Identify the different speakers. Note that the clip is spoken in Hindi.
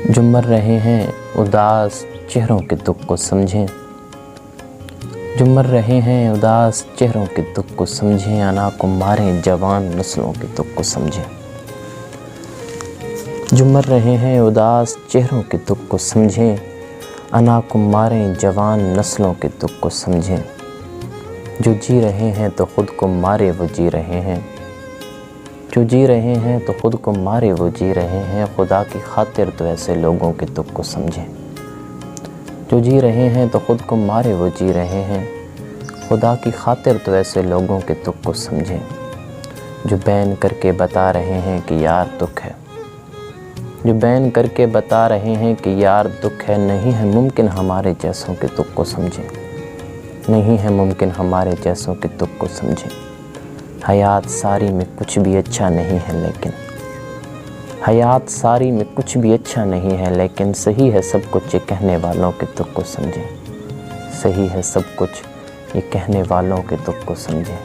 Speaker 1: जो मर रहे हैं उदास चेहरों के दुख को समझें, जो मर रहे हैं उदास चेहरों के दुख को समझें, अना को मारें जवान नस्लों के दुख को समझें। जो मर रहे हैं उदास चेहरों के दुख को समझें, अना को मारें जवान नस्लों के दुख को समझें। जो जी रहे हैं तो ख़ुद को मारे वो जी रहे हैं, जो जी रहे हैं तो ख़ुद को मारे वो जी रहे हैं। खुदा की खातिर तो ऐसे लोगों के दुख को समझें। जो जी रहे हैं तो ख़ुद को मारे वो जी रहे हैं, खुदा की खातिर तो ऐसे लोगों के दुख को समझें। जो बैन करके बता रहे हैं कि यार दुख है, जो बैन करके बता रहे हैं कि यार दुख है, नहीं है मुमकिन हमारे जैसों के दुख को समझें, नहीं है मुमकिन हमारे जैसों के दुख को समझें। हयात सारी में कुछ भी अच्छा नहीं है लेकिन, हयात सारी में कुछ भी अच्छा नहीं है लेकिन, सही है सब कुछ ये कहने वालों के दुख को समझें, सही है सब कुछ ये कहने वालों के दुख को समझें।